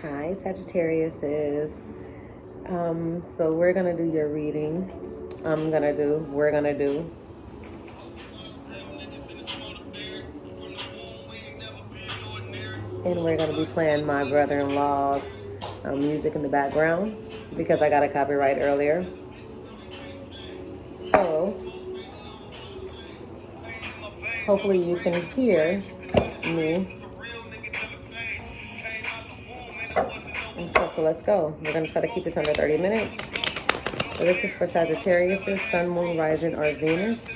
Hi, Sagittarius so we're gonna do your reading. We're gonna do. And we're gonna be playing my brother-in-law's music in the background because I got a copyright earlier. So hopefully you can hear me. Okay, so let's go. We're gonna try to keep this under 30 minutes. So this is for Sagittarius, Sun, Moon, Rising, or Venus.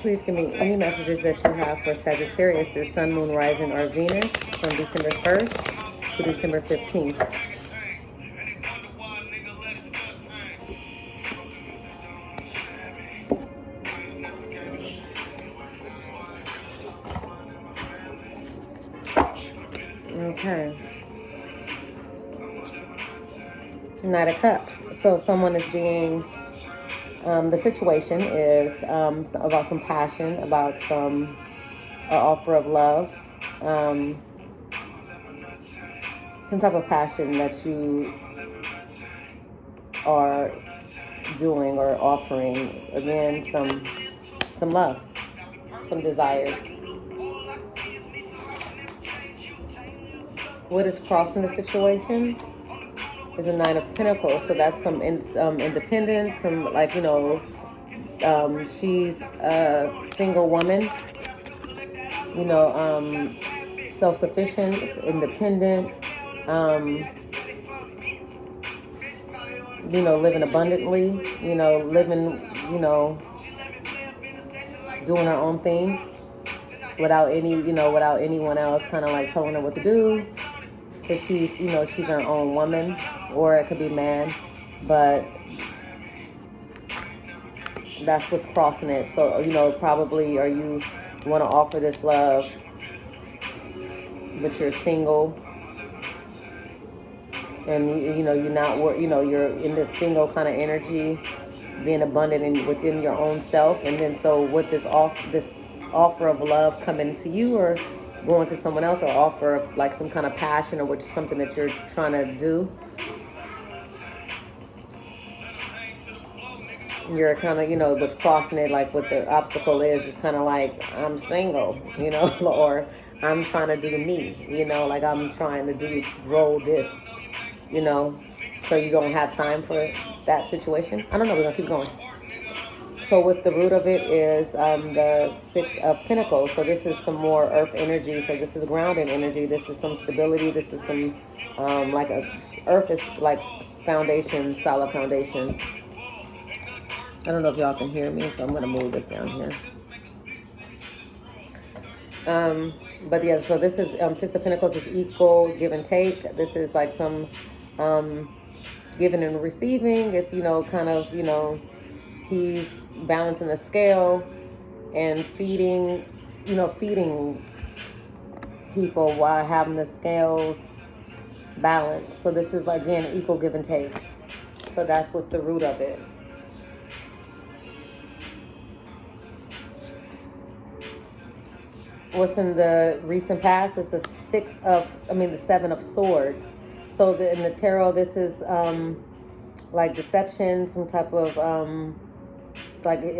Please give me any messages that you have for Sagittarius, Sun, Moon, Rising, or Venus from December 1st to December 15th. Okay. Knight of Cups. So someone is being, the situation is about some passion, about some offer of love, some type of passion that you are doing or offering. Again, some love, some desires. What is crossing the situation is a Nine of Pentacles. So that's some independence, some she's a single woman, self-sufficient, independent, living abundantly, doing her own thing without anyone else kind of like telling her what to do. Because she's her own woman, or it could be man, but that's what's crossing it. So, probably, or you want to offer this love, but you're single, and you're not, you're in this single kind of energy, being abundant within your own self. And then so with this offer of love coming to you, or going to someone else, or offer of like some kind of passion, or which something that you're trying to do, you're kind of, what's crossing it, like what the obstacle is, it's kind of like, I'm single, or I'm trying to do me, like I'm trying to grow this, so you don't have time for that situation. I don't know, we're gonna keep going. So what's the root of it is the Six of Pentacles. So this is some more earth energy. So this is grounding energy. This is some stability. This is some earth is like foundation, solid foundation. I don't know if y'all can hear me, so I'm going to move this down here. But yeah, so this is Six of Pentacles is equal, give and take. This is like some giving and receiving. It's, he's balancing the scale and feeding people while having the scales balanced. So this is, again, equal give and take. So that's what's the root of it. What's in the recent past is the Seven of Swords. So in the tarot, this is like deception, some type of it's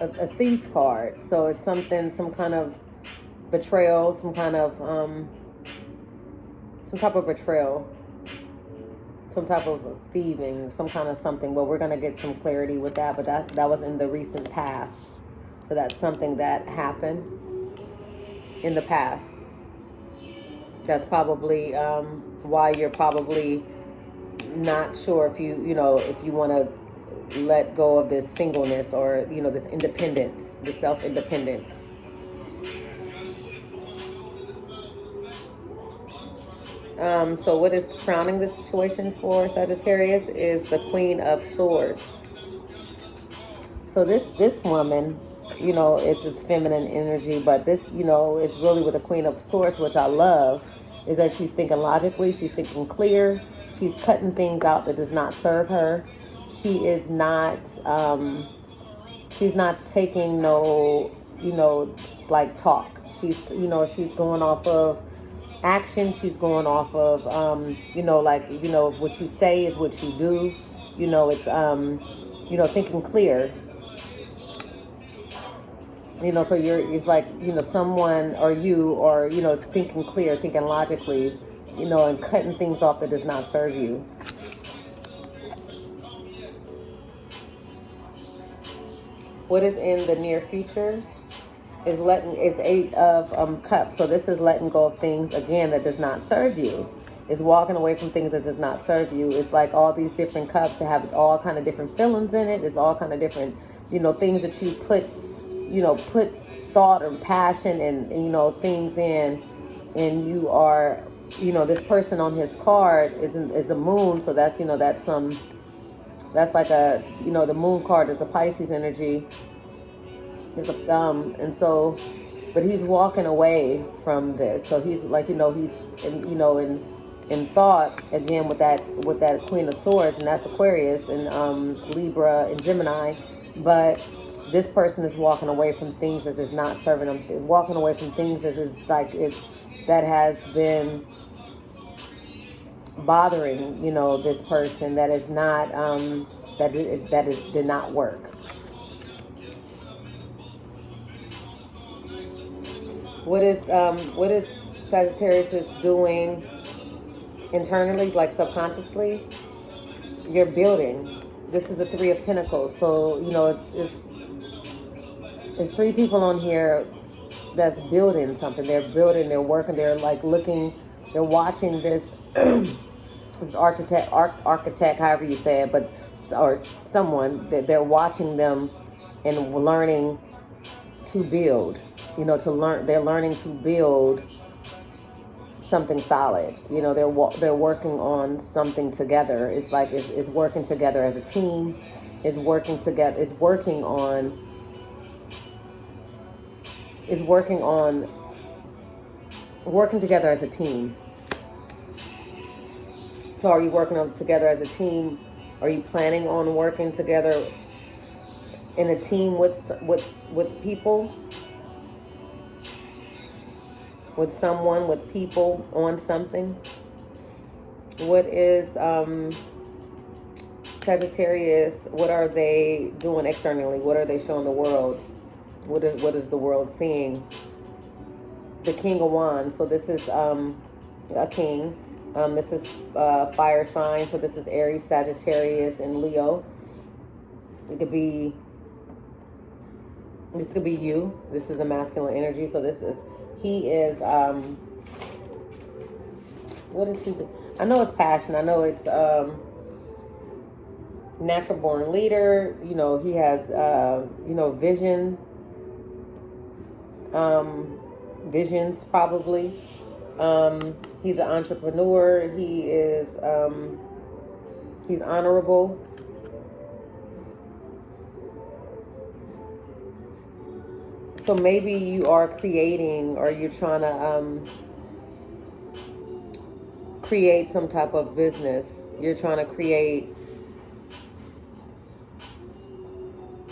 a thief card. So it's something, some kind of betrayal, some type of betrayal, some type of thieving, some kind of something. Well, we're gonna get some clarity with that, but that was in the recent past. So that's something that happened in the past. That's probably why you're probably not sure if you want to let go of this singleness, or this independence, this self-independence. So what is crowning this situation for Sagittarius is the Queen of Swords. So this woman, it's feminine energy, but this, it's really with the Queen of Swords, which I love, is that she's thinking logically, she's thinking clear, she's cutting things out that does not serve her. She is not, she's not taking no, talk. She's going off of action. She's going off of, like, what you say is what you do. It's, thinking clear. So it's like, someone or you, or, thinking clear, thinking logically, and cutting things off that does not serve you. What is in the near future is 8 of cups. So this is letting go of things, again, that does not serve you. It's walking away from things that does not serve you. It's like all these different cups that have all kind of different feelings in it. There's all kind of different, things that you put thought and passion and, things in. And you are, this person on his card is a moon. So that's, that's like a, the moon card is a Pisces energy. And so, but he's walking away from this. So he's like, he's in thought again with that Queen of Swords, and that's Aquarius and Libra and Gemini. But this person is walking away from things that is not serving them. Walking away from things that is like that has been bothering, this person, that is not did not work. What is Sagittarius is doing internally, like subconsciously? You're building. This is the 3 of Pentacles. So, it's 3 people on here that's building something. They're building, they're working, they're like looking, they're watching this, this architect, however you say it, but, or someone, that they're watching them and learning to build. They're learning to build something solid. They're working on something together. It's like it's working together as a team. It's working together. It's working together as a team. So are you working on together as a team? Are you planning on working together in a team with people? With someone, with people, on something? What is Sagittarius? What are they doing externally? What are they showing the world? What is the world seeing? The King of Wands. So this is a king. This is fire sign. So this is Aries, Sagittarius, and Leo. This could be you. This is a masculine energy. So he is, what is he do? I know it's passion. I know it's natural born leader. He has, vision. Visions probably. He's an entrepreneur. He is, he's honorable. So maybe you are creating, or you're trying to create some type of business. You're trying to create,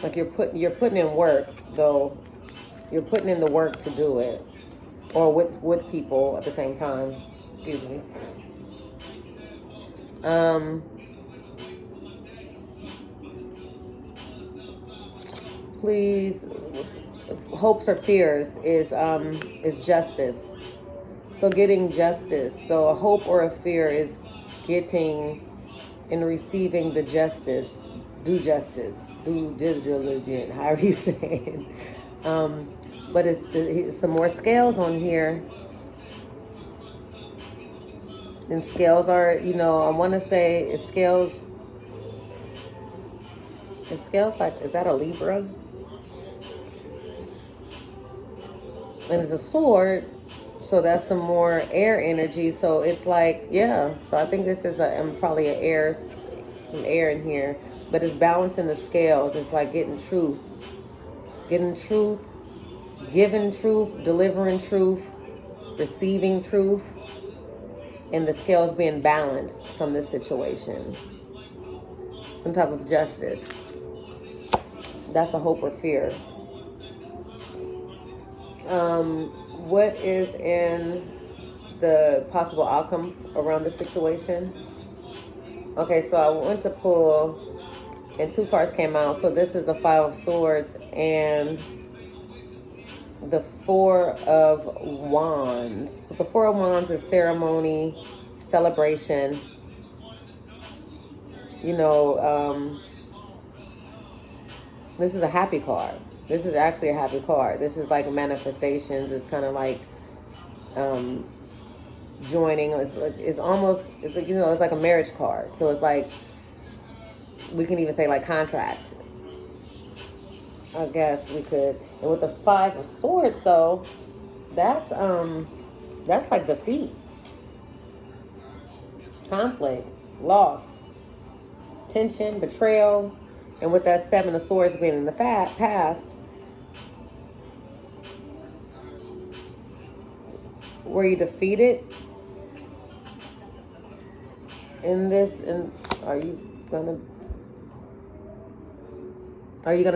like you're putting in work, though. You're putting in the work to do it, or with people at the same time. Excuse me. Please, hopes or fears is justice. So getting justice. So a hope or a fear is getting and receiving the justice. Do justice. Do diligent. However you say it. But it's some more scales on here. And scales are, I want to say it's scales. It's scales like, is that a Libra? And it's a sword. So that's some more air energy. So it's like, yeah. So I think this is probably some air in here. But it's balancing the scales. It's like getting truth, giving truth, delivering truth, receiving truth, and the scales being balanced from this situation. Some type of justice. That's a hope or fear. What is in the possible outcome around the situation. Okay, so I went to pull, and 2 cards came out. So this is the 5 of Swords and the 4 of Wands. The 4 of Wands is ceremony, celebration. You know, this is a happy card. This is actually a happy card. This is like manifestations. It's kind of like joining. It's almost, it's like, you know, it's like a marriage card. So it's like, we can even say like contract. I guess we could. And with the 5 of Swords, though, that's like defeat, conflict, loss, tension, betrayal. And with that 7 of Swords being in the past, were you defeated in this? And are you gonna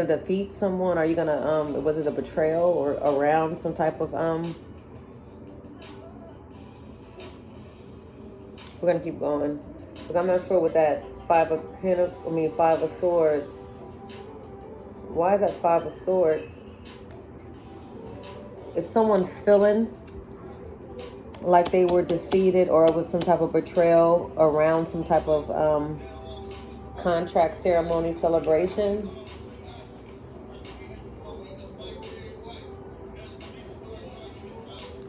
defeat someone? Are you gonna was it a betrayal or around some type of we're gonna keep going because I'm not sure what that 5 of Swords. Why is that 5 of Swords? Is someone feeling like they were defeated, or it was some type of betrayal around some type of contract, ceremony, celebration?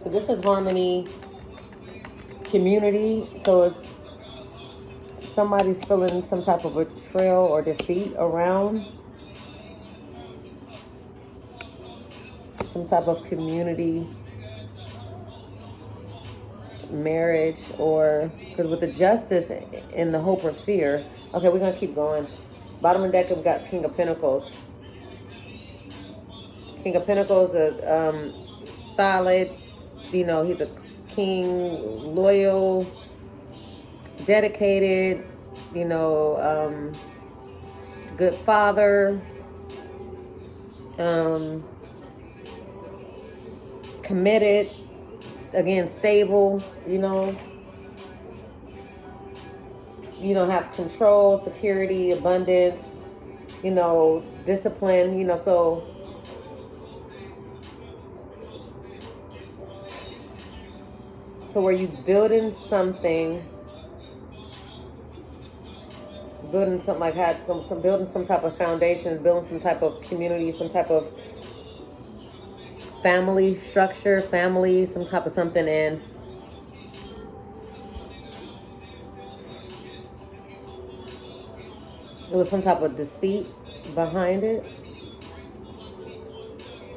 So this is harmony, community. So it's somebody's feeling some type of betrayal or defeat around some type of community, marriage, or because with the Justice and the hope or fear. Okay, we're gonna keep going. Bottom of the deck, we've got King of Pentacles. King of Pentacles is solid. You know, he's a king, loyal, dedicated. You know, good father. Committed. Again, stable, you know, have control, security, abundance, you know, discipline, you know, so were you building something like had some building some type of foundation, building some type of community, some type of family structure, some type of something, and there was some type of deceit behind it.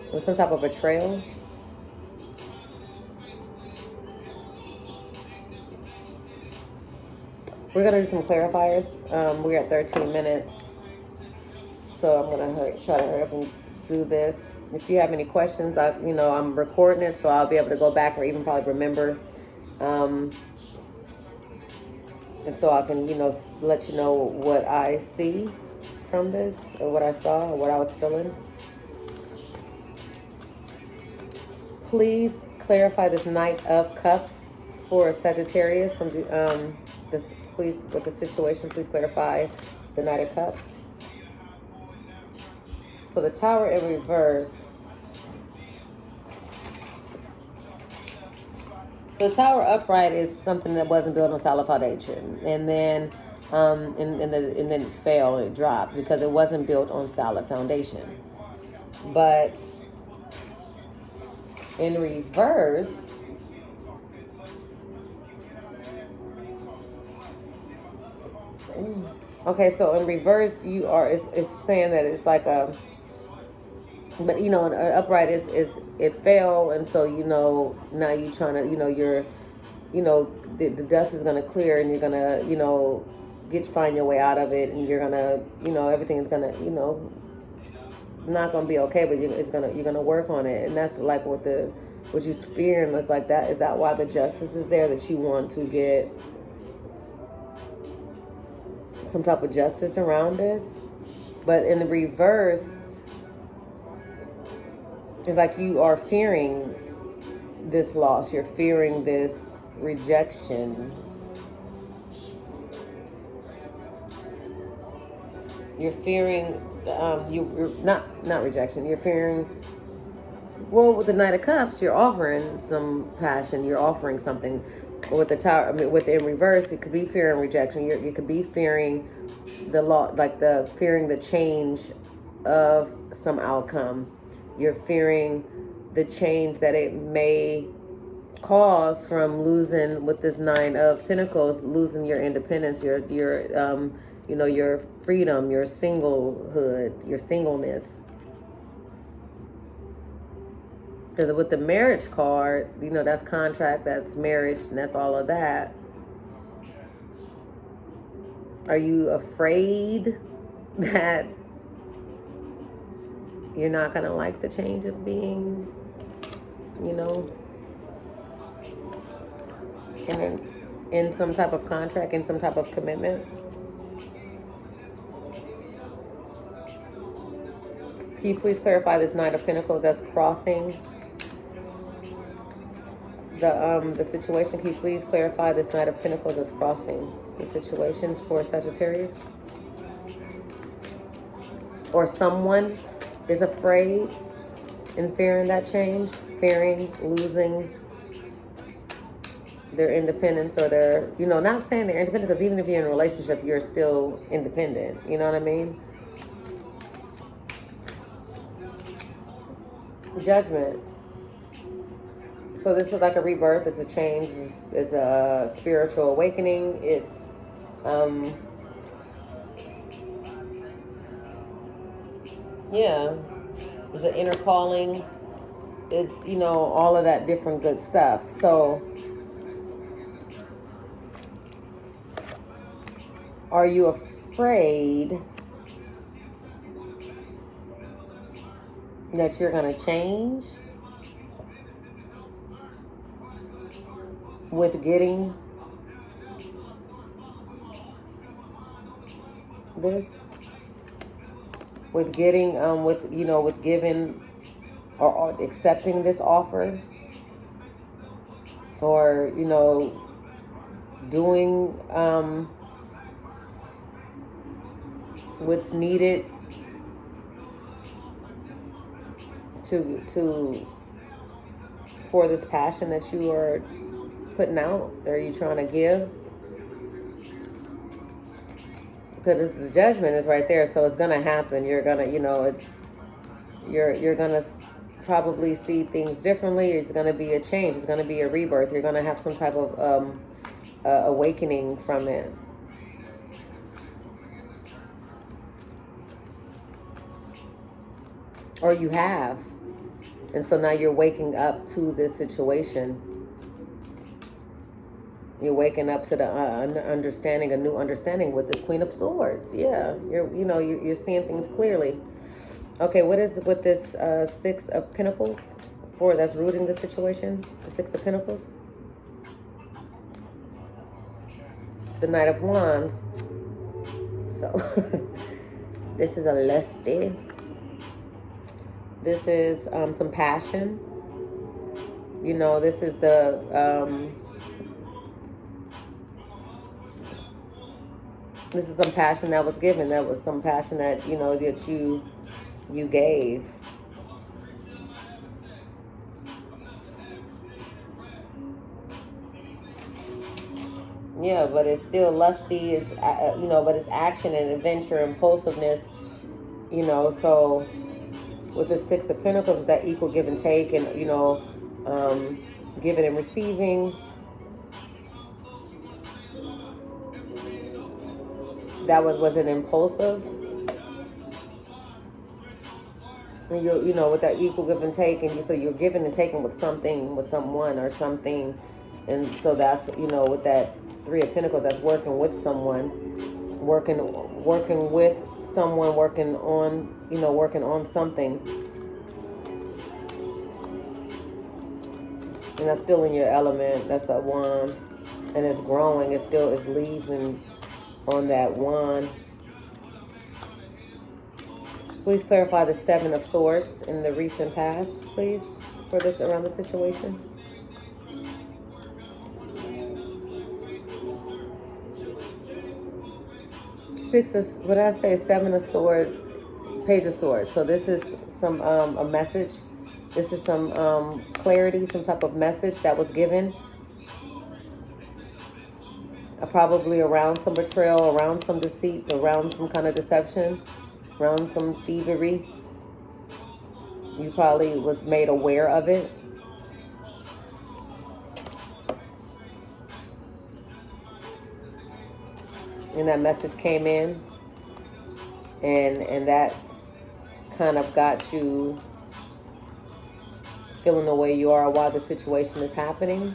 There was some type of betrayal. We're going to do some clarifiers. We're at 13 minutes. So I'm going to try to hurry up and do this. If you have any questions, I'm recording it, so I'll be able to go back or even probably remember. And so I can, let you know what I see from this, or what I saw, or what I was feeling. Please clarify this Knight of Cups for Sagittarius from this. Please, with the situation, please clarify the Knight of Cups. So the Tower in reverse. The Tower upright is something that wasn't built on solid foundation, and then and then it fell, it dropped because it wasn't built on solid foundation. But in reverse, okay, so in reverse, it's saying that it's like a, but an upright is it fell, and so now you're trying to you're the dust is gonna clear, and you're gonna find your way out of it, and you're gonna everything's gonna not gonna be okay, but you're gonna work on it, and that's like what you're fearing is like that. Is that why the justice is there, that you want to get some type of justice around this? But in the reverse, it's like you are fearing this loss. You're fearing this rejection. You're fearing, you're not rejection. You're fearing. Well, with the Knight of Cups, you're offering some passion. You're offering something. With the Tower, I mean, with in reverse, it could be fear and rejection. You could be fearing the law, like the fearing the change of some outcome. You're fearing the change that it may cause from losing, with this Nine of Pentacles, losing your independence, your your freedom, your singlehood, your singleness. Because with the marriage card, that's contract, that's marriage, and that's all of that. Are you afraid that you're not going to like the change of being, in some type of contract, in some type of commitment? Can you please clarify this Knight of Pentacles that's crossing the situation? Can you please clarify this Knight of Pentacles that's crossing the situation for Sagittarius? Or someone is afraid and fearing that change, fearing losing their independence, or their, not saying they're independent, because even if you're in a relationship, you're still independent. You know what I mean? Judgment. So this is like a rebirth. It's a change. It's a spiritual awakening. It's it's an inner calling. It's all of that different good stuff. So are you afraid that you're going to change with getting this? With getting, with giving or accepting this offer? Or, doing what's needed for this passion that you are putting out? Are you trying to give? Because the Judgment is right there, so it's gonna happen. You're gonna, you're gonna probably see things differently. It's gonna be a change. It's gonna be a rebirth. You're gonna have some type of awakening from it. Or you have. And so now you're waking up to this situation. You're waking up to the understanding, a new understanding with this Queen of Swords. Yeah, you're seeing things clearly. Okay, what is with this Six of Pentacles for that's rooting the situation? The Six of Pentacles. The Knight of Wands. So this is a lusty. This is some passion. This is the this is some passion that was given. That was some passion that that you gave. Yeah, but it's still lusty. It's but it's action and adventure, impulsiveness. So with the Six of Pentacles, that equal give and take, and giving and receiving. That was an impulsive. And you're with that equal give and take, and so you're giving and taking with something, with someone or something, and so that's with that Three of Pentacles, that's working with someone, working with someone, working on something, and that's still in your element. That's a wand, and it's growing. It's leaves and on that wand. Please clarify the Seven of Swords in the recent past, please, for this around the situation. what did I say? 7 of Swords, Page of Swords. So this is some a message. This is some clarity, some type of message that was given. Probably around some betrayal, around some deceits, around some kind of deception, around some thievery. You probably was made aware of it. And that message came in, and that kind of got you feeling the way you are while the situation is happening.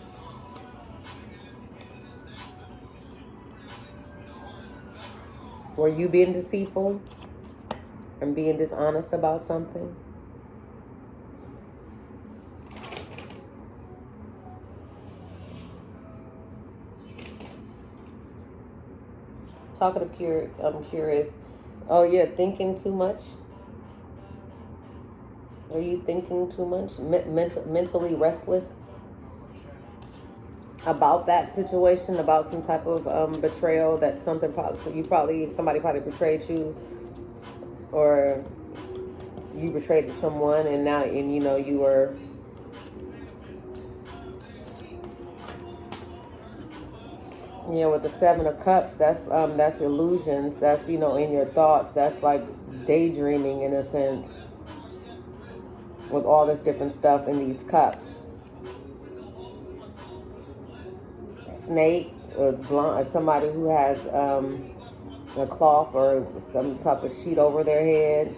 Were you being deceitful and being dishonest about something? Talkative, I'm curious. Oh, yeah, thinking too much? Are you thinking too much? Mentally restless about that situation, about some type of betrayal, that something somebody probably betrayed you, or you betrayed someone, and now, and you know, you were with the 7 of Cups, that's illusions. That's, in your thoughts. That's like daydreaming in a sense, with all this different stuff in these cups. Snake, or somebody who has a cloth or some type of sheet over their head.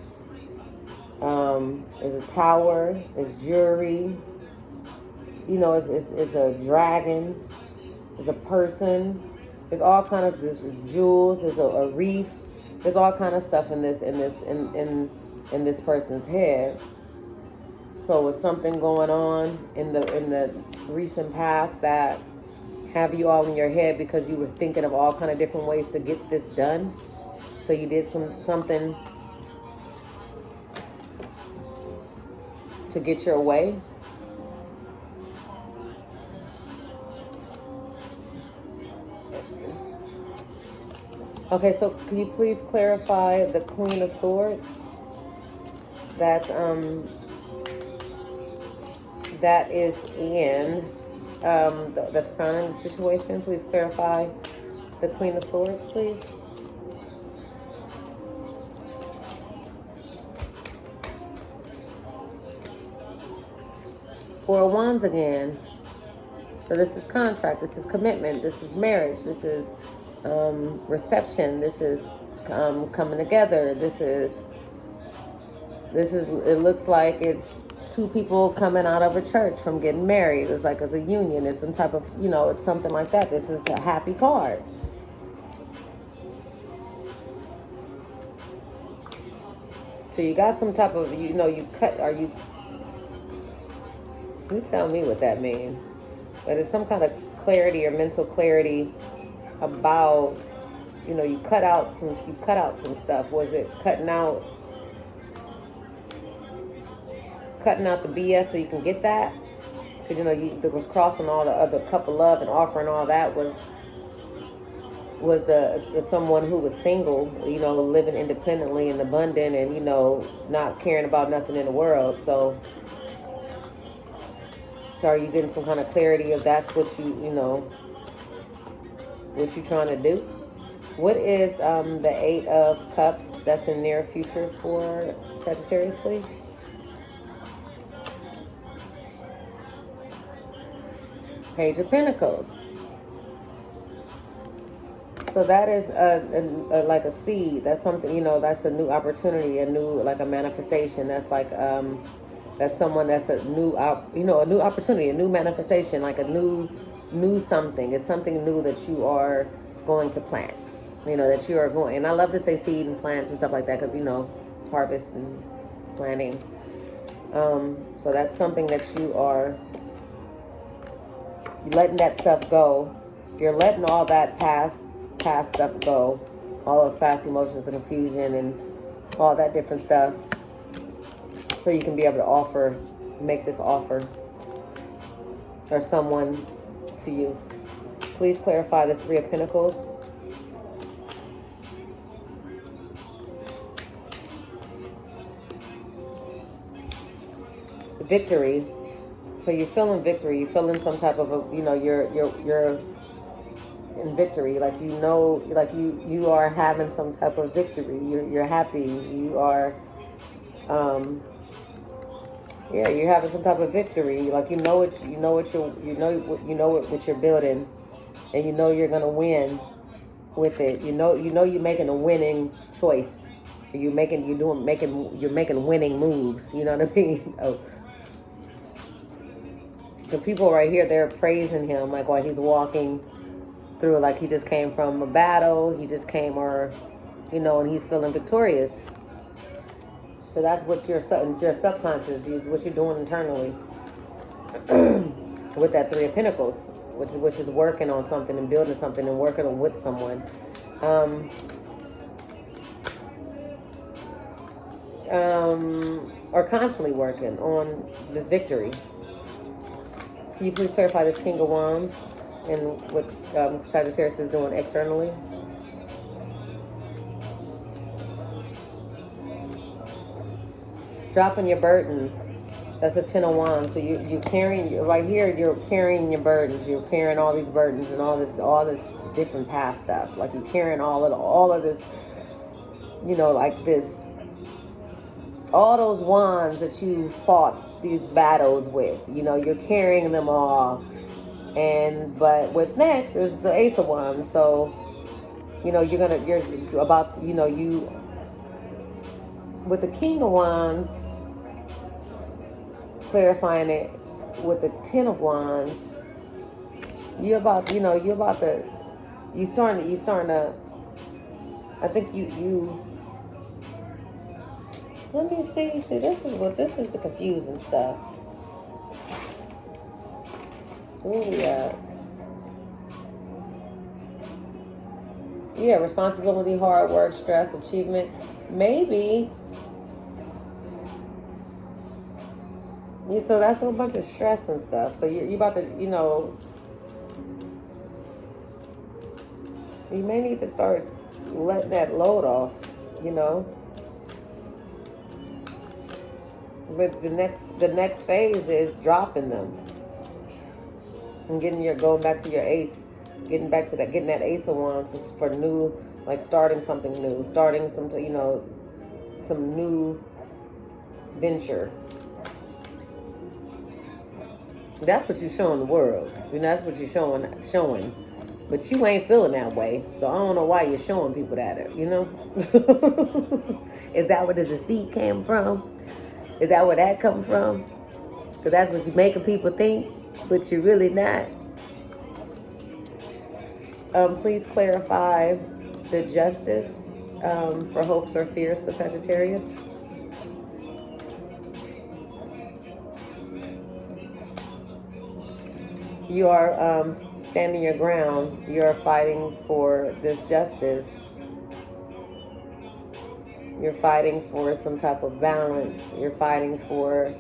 Is a tower. Is jewelry. It's a dragon. There's a person. There's all kind of, there's jewels. There's a reef. There's all kind of stuff in this person's head. So with something going on in the recent past that have you all in your head because you were thinking of all kind of different ways to get this done. So you did something to get your way. Okay, so can you please clarify the Queen of Swords? That is in, that's crowning the situation. Please clarify the Queen of Swords, please. Four of Wands again. So this is contract, this is commitment, this is marriage, this is reception, this is coming together, this is, it looks like it's two people coming out of a church from getting married. It's like as a union, it's some type of, it's something like that. This is a happy card. So you got some type of, you tell me what that means. But it's some kind of clarity or mental clarity about, you cut out some stuff. Was it cutting out the BS so you can get that? Because, there was crossing all the other cup of love and offering all that was the someone who was single, living independently and abundant and, not caring about nothing in the world. So are you getting some kind of clarity if that's what what you trying to do? What is the 8 of Cups that's in near future for Sagittarius, please? Page of Pentacles. So that is like a seed. That's something, that's a new opportunity, a manifestation. That's like, that's someone that's a new opportunity, a new manifestation, like a new something. It's something new that you are going to plant, that you are going. And I love to say seed and plants and stuff like that because, harvest and planting. So that's something that you are letting that stuff go. You're letting all that past stuff go, all those past emotions and confusion and all that different stuff, so you can be able to make this offer or someone to you. Please clarify this 3 of Pentacles. victory. So you're feeling victory. You're feeling some type of a, you're in victory. Like, like you are having some type of victory. You're happy. You are, yeah, you're having some type of victory. Like, what you're building, and you're gonna win with it. You're making a winning choice. You're making winning moves. You know what I mean? Oh. The people right here, they're praising him, like, while he's walking through, like he just came from a battle. He just came, and he's feeling victorious. So that's what your subconscious, what you're doing internally with that Three of Pentacles, which is working on something and building something and working with someone. Or constantly working on this victory. Can you please clarify this King of Wands and what Sagittarius is doing externally? Dropping your burdens. That's a Ten of Wands. So you're carrying, right here, you're carrying your burdens. You're carrying all these burdens and all this different past stuff. Like, you're carrying all of this, like this, all those wands that you fought these battles with. You're carrying them all. But what's next is the Ace of Wands. So, you're about, with the King of Wands, clarifying it with the Ten of Wands, you're starting to, I think you, let me see, this is the confusing stuff. Where we at? Yeah, responsibility, hard work, stress, achievement. Maybe. Yeah, so that's a bunch of stress and stuff. So you're about to, you may need to start letting that load off, But the next phase is dropping them and going back to your ace, getting that Ace of Wands for new, like starting something new, starting some new venture. That's what you're showing the world. That's what you're showing. But you ain't feeling that way. So I don't know why you're showing people that, Is that where the deceit came from? Is that where that come from? Because that's what you're making people think, but you're really not. Please clarify the Justice for hopes or fears for Sagittarius. You are standing your ground. You're fighting for this justice. You're fighting for some type of balance. You're fighting for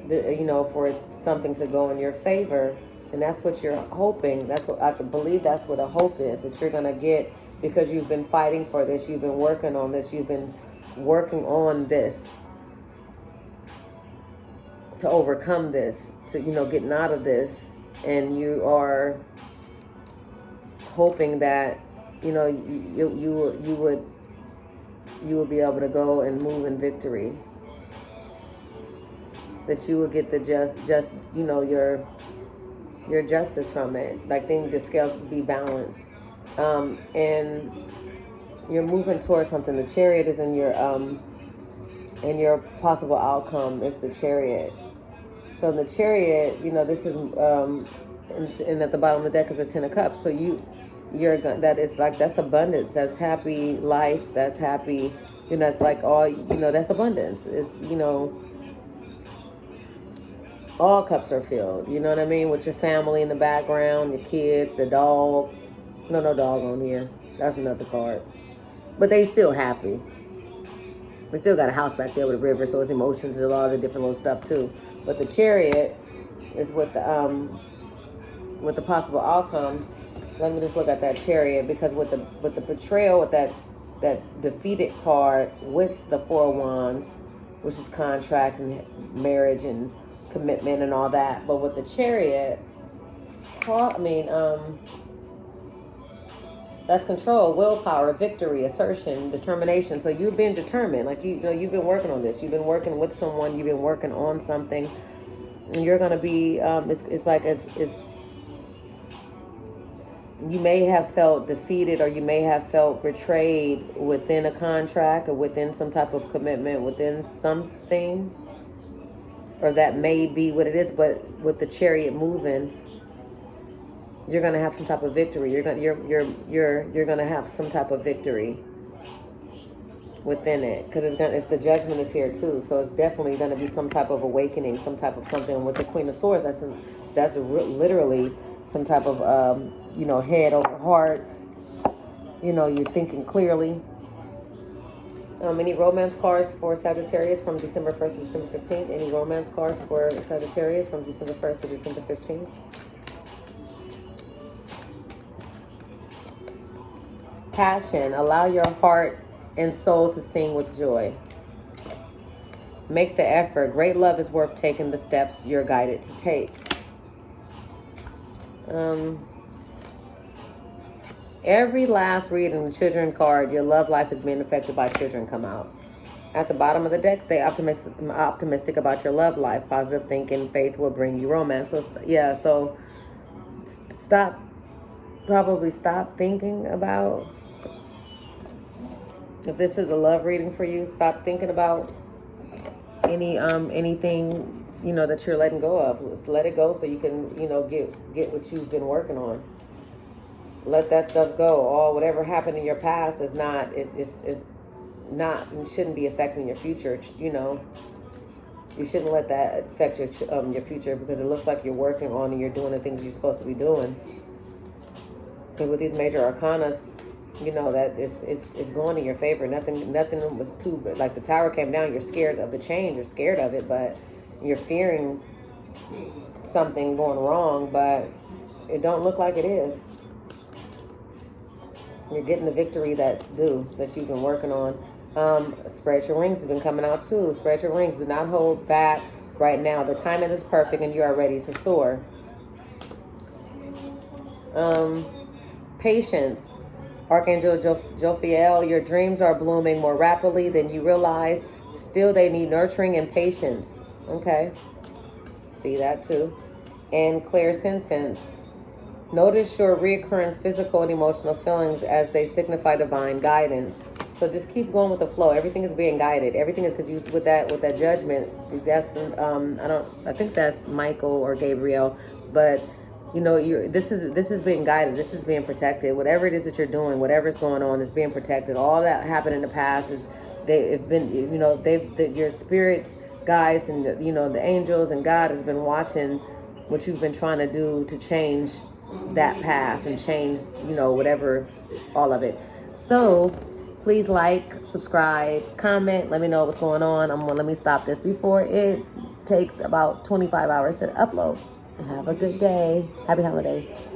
for something to go in your favor, and that's what you're hoping. That's what I believe. That's what a hope is, that you're gonna get, because you've been fighting for this. You've been working on this. You've been working on this to overcome this, to getting out of this. And you are hoping that you would be able to go and move in victory. That you would get the your justice from it. Like, the scales would be balanced, and you're moving towards something. The Chariot is in your possible outcome is the Chariot. So in the Chariot, this is, and at the bottom of the deck is the Ten of Cups. So that's abundance. That's happy life. That's happy, it's like all, that's abundance. It's, all cups are filled. You know what I mean? With your family in the background, your kids, the dog. No dog on here. That's another card. But they still happy. We still got a house back there with a river, so it's emotions and a lot of the different little stuff too. But the Chariot is with the possible outcome. Let me just look at that Chariot, because with the Betrayal, with that defeated card, with the Four of Wands, which is contract and marriage and commitment and all that. But with the Chariot, that's control, willpower, victory, assertion, determination. So you've been determined. Like, you know, you've been working on this. You've been working with someone. You've been working on something. And you're going to be, you may have felt defeated, or you may have felt betrayed within a contract, or within some type of commitment, within something, or that may be what it is. But with the Chariot moving, you're gonna have some type of victory. You're gonna have some type of victory within it, because the Judgment is here too. So it's definitely gonna be some type of awakening, some type of something with the Queen of Swords. That's literally some type of head over heart. You know, you're thinking clearly. Any romance cards for Sagittarius from December 1st to December 15th? Any romance cards for Sagittarius from December 1st to December 15th? Passion. Allow your heart and soul to sing with joy. Make the effort. Great love is worth taking the steps you're guided to take. Every last reading, the children card, your love life is being affected by children, come out. At the bottom of the deck, stay optimistic about your love life. Positive thinking, faith will bring you romance. So stop thinking about, if this is a love reading for you, stop thinking about anything, that you're letting go of. Just let it go so you can, get what you've been working on. Let that stuff go. Whatever happened in your past is not, it's not, and shouldn't be affecting your future. You shouldn't let that affect your future, because it looks like you're working on and you're doing the things you're supposed to be doing. Because with these major arcanas, that it's going in your favor. Nothing was too, like the Tower came down. You're scared of the change. You're scared of it, but you're fearing something going wrong. But it don't look like it is. You're getting the victory that's due, that you've been working on. Spread your wings have been coming out too. Spread your wings. Do not hold back right now. The timing is perfect, and you are ready to soar. Patience. Archangel Jophiel, your dreams are blooming more rapidly than you realize. Still, they need nurturing and patience. Okay. See that too. And clear sentence. Notice your recurring physical and emotional feelings as they signify divine guidance. So just keep going with the flow. Everything is being guided. Everything is, because you with that Judgment. That's I think that's Michael or Gabriel, but this is being guided. This is being protected. Whatever it is that you're doing, whatever's going on, is being protected. All that happened in the past is your spirits, guides, and the angels and God has been watching what you've been trying to do to change that past and change whatever, all of it. So please like, subscribe, comment, let me know what's going on. Let me stop this before it takes about 25 hours to upload. Have a good day. Happy holidays.